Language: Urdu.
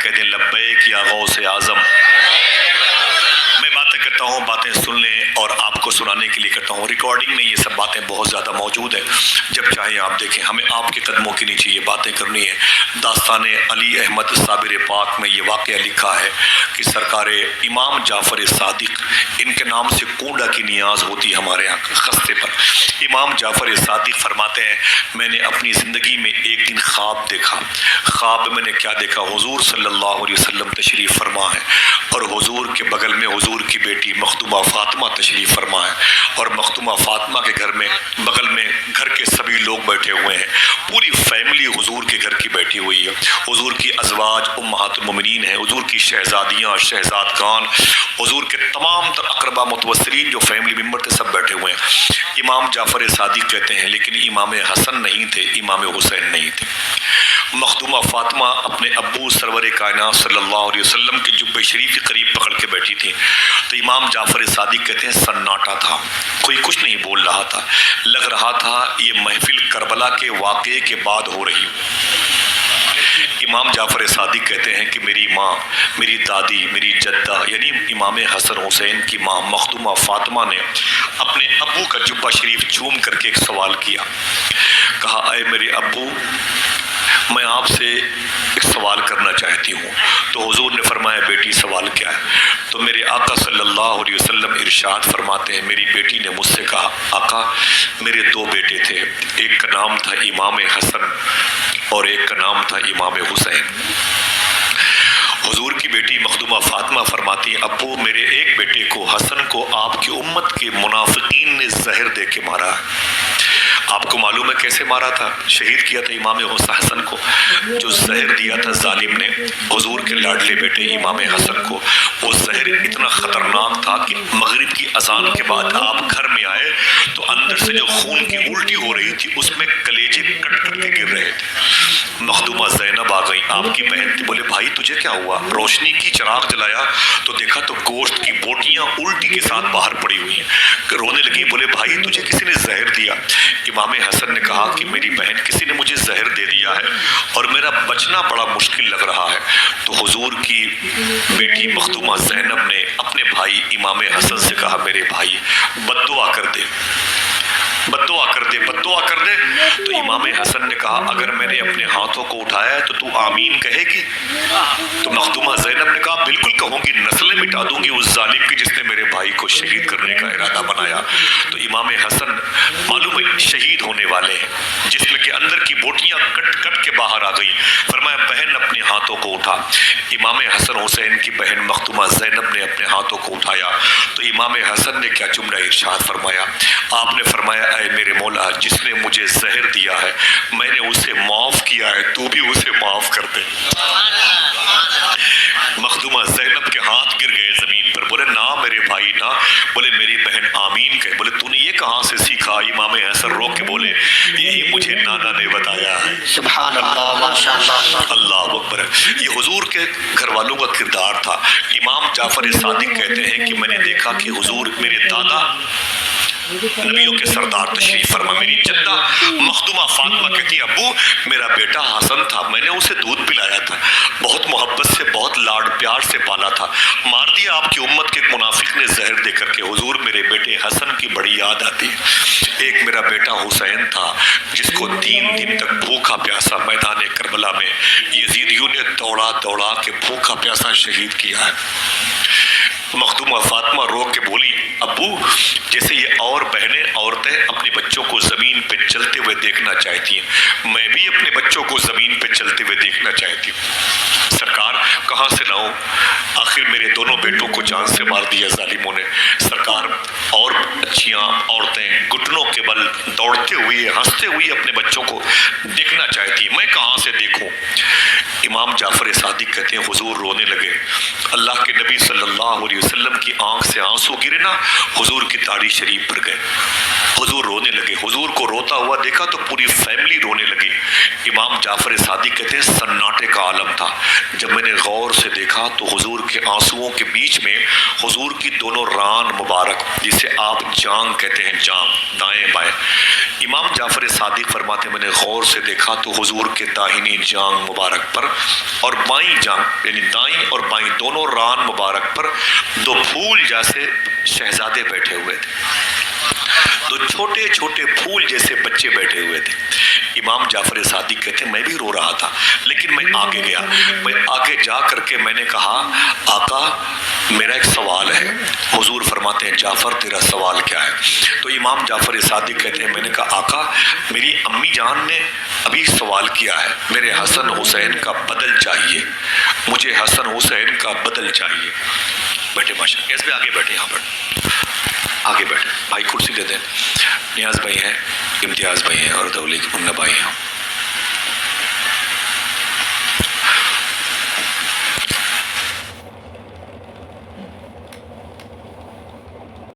کہہ دیں لبیک یا غوث اعظم. میں باتیں کرتا ہوں، باتیں سن لیں اور آپ کو سنانے کے لیے کرتا ہوں. ریکارڈنگ میں یہ سب باتیں بہت زیادہ موجود ہیں، جب چاہیں آپ دیکھیں. ہمیں آپ کے قدموں کے نیچے یہ باتیں کرنی ہے. داستان علی احمد صابر پاک میں یہ واقعہ لکھا ہے کہ سرکار امام جعفر صادق، ان کے نام سے کونڈا کی نیاز ہوتی ہے ہمارے یہاں خستے پر. امام جعفر صادق فرماتے ہیں میں نے اپنی زندگی میں ایک دن خواب دیکھا. خواب میں نے کیا دیکھا؟ حضور صلی اللہ علیہ وسلم تشریف فرما ہے اور حضور کے بغل میں حضور کی بیٹی مخدومہ فاطمہ تشریف فرما ہے، اور مخدومہ فاطمہ کے گھر میں بغل میں گھر کے سبھی لوگ بیٹھے ہوئے ہیں. پوری فیملی حضور کے گھر کی بیٹھی ہوئی ہے. حضور کی ازواج امہات المومنین ہیں، حضور کی شہزادیاں شہزادگان، حضور کے تمام تر اقربا متوسرین جو فیملی ممبر تھے سب بیٹھے ہوئے ہیں. امام جعفر صادق کہتے ہیں لیکن امام حسن نہیں تھے، امام حسین نہیں تھے. مخدومہ فاطمہ اپنے ابو سرور کائنات صلی اللہ علیہ وسلم کے جبہ شریف کے قریب پکڑ کے بیٹھی تھی. تو امام جعفر صادق کہتے ہیں سناٹا تھا، کوئی کچھ نہیں بول رہا تھا. لگ رہا تھا یہ محفل کربلا کے واقعے کے بعد ہو رہی. امام جعفر صادق کہتے ہیں کہ میری ماں، میری دادی، میری جدہ یعنی امام حسن حسین کی ماں مخدومہ فاطمہ نے اپنے ابو کا جبہ شریف چوم کر کے ایک سوال کیا. کہا اے میرے ابو، میں آپ سے ایک سوال کرنا چاہتی ہوں. تو حضور نے فرمایا بیٹی سوال کیا ہے؟ تو میرے آقا صلی اللہ علیہ وسلم ارشاد فرماتے ہیں میری بیٹی نے مجھ سے کہا آقا میرے دو بیٹے تھے، ایک کا نام تھا امام حسن اور ایک کا نام تھا امام حسین. حضور کی بیٹی مخدومہ فاطمہ فرماتی ہیں ابو میرے ایک بیٹے کو حسن کو آپ کی امت کے منافقین نے زہر دے کے مارا ہے. آپ کو معلوم ہے کیسے مارا تھا؟ شہید کیا تھا امام حسن کو. جو زہر دیا تھا ظالم نے حضور کے لاڈلے بیٹے امام حسن کو، وہ زہر اتنا خطرناک تھا کہ مغرب کی اذان کے بعد آپ گھر میں آئے تو اندر سے جو خون کی الٹی ہو رہی تھی اس میں کلیجے کٹ کٹ کے گر رہے تھے. مخدومہ زینب آ گئی، آپ کی بہن تھی. بولے بھائی تجھے کیا ہوا؟ روشنی کی چراغ جلایا تو دیکھا تو گوشت کی بوٹیاں الٹی کے ساتھ باہر پڑی ہوئی ہیں. رونے لگی. بولے بھائی تجھے کسی نے زہر دیا؟ امام حسن نے کہا کہ میری بہن کسی نے مجھے زہر دے دیا ہے اور میرا بچنا بڑا مشکل لگ رہا ہے. تو حضور کی بیٹی مخدومہ زینب نے اپنے بھائی امام حسن سے کہا میرے بھائی بد دعا کر دے، بد دعا کر دے، بد دعا کر دے. تو امام حسن نے کہا اگر میں نے اپنے ہاتھوں کو اٹھایا ہے تو تو آمین کہے گی؟ تو مخدومہ زینب نے کہا بالکل کہوں گی، نسلیں مٹا دوں گی اس ظالم کی جس نے میرے بھائی کو شہید کرنے کا ارادہ بنایا. تو امام حسن معلوم ہے شہید ہونے والے ہیں، جسم کے اندر کی بوٹیاں کٹ کٹ کے باہر آ گئی. فرمایا بہن اپنے ہاتھوں کو اٹھا. امام حسن حسین کی بہن مخدومہ زینب نے اپنے ہاتھوں کو اٹھایا تو امام حسن نے کیا جملہ ارشاد فرمایا؟ آپ نے فرمایا اے میرے مولا جس نے مجھے زہر دیا ہے میں نے اسے معاف کیا ہے، تو بھی اسے معاف کر دے. مخدومہ زینب کے ہاتھ گر گئے زمین پر. بولے نہ میرے بھائی نہ. بولے میری بہن آمین کہے. بولے تو نے یہ کہاں سے سیکھا؟ امام حسن رو کے بولے یہی مجھے نانا نے بتایا ہے. سبحان اللہ ماشاء اللہ. اللہ اکبر. یہ حضور کے گھر والوں کا کردار تھا. امام جعفر صادق کہتے ہیں کہ میں نے دیکھا کہ حضور میرے دادا نبیوں کے سردار تشریف فرما. میری جدہ مخدومہ فاطمہ کہتی ابو میرا بیٹا حسن تھا، میں نے اسے دودھ پلایا تھا، بہت محبت سے بہت لاڈ پیار سے پالا تھا، مار دیا آپ کی امت کے ایک منافق نے زہر دے کر کے. حضور میرے بیٹے حسن کی بڑی یاد آتی ہے. ایک میرا بیٹا حسین تھا جس کو 3 دن تک بھوکا پیاسا میدان کربلا میں یزیدیوں نے دوڑا دوڑا کے بھوکا پیاسا شہید کیا ہے. مخدومہ فاطمہ رو کے بولی ابو جیسے یہ اور بہنیں عورتیں اپنے بچوں کو زمین پہ چلتے ہوئے دیکھنا چاہتی ہیں، میں بھی اپنے بچوں کو زمین پہ چلتے ہوئے دیکھنا چاہتی ہوں. سرکار کہاں سے لاؤں؟ آخر میرے دونوں بیٹوں کو جان سے مار دیا ظالموں نے. سرکار اور بچیاں عورتیں گھٹنوں کے بل دوڑتے ہوئے ہنستے ہوئے اپنے بچوں کو دیکھنا چاہتی ہیں، میں کہاں سے دیکھوں؟ امام جعفر صادق کہتے ہیں حضور رونے لگے. اللہ کے نبی صلی اللہ علیہ وسلم کی آنکھ سے آنسو گرے نا، حضور کی داڑھی شریف پر گئے. حضور رونے لگے. حضور کو روتا ہوا دیکھا تو پوری فیملی رونے لگی. امام جعفر صادق کہتے ہیں سناٹے کا عالم تھا. جب میں نے غور غور سے دیکھا تو حضور کے آنسوؤں کے بیچ میں حضور کی دونوں ران مبارک، جسے آپ جانگ کہتے ہیں، جانگ دائیں بائیں، امام جعفر صادق فرماتے ہیں میں نے غور سے دیکھا تو حضور کے داہنی جانگ مبارک پر اور بائیں جانگ یعنی دائیں اور بائیں دونوں ران مبارک پر دو پھول جیسے شہزادے بیٹھے ہوئے تھے، دو چھوٹے چھوٹے پھول جیسے بچے بیٹھے ہوئے تھے۔ امام جعفر صادق کہتے ہیں میں بھی رو رہا تھا، لیکن میں آگے گیا، میں آگے جا کر کے میں نے کہا آقا میرا ایک سوال ہے۔ حضور فرماتے ہیں جعفر تیرا سوال کیا ہے؟ تو امام جعفر صادق کہتے ہیں میں نے کہا آقا میری امی جان نے ابھی سوال کیا ہے، میرے حسن حسین کا بدل چاہیے، مجھے حسن حسین کا بدل چاہیے۔ بیٹھے ماشاء اس پہ آگے بیٹھے، یہاں پر آگے بیٹھے، بھائی کرسی دے دیں، نیاز بھائی ہیں، امتیاز بھائی ہیں اور دولی منہ بھائی ہیں۔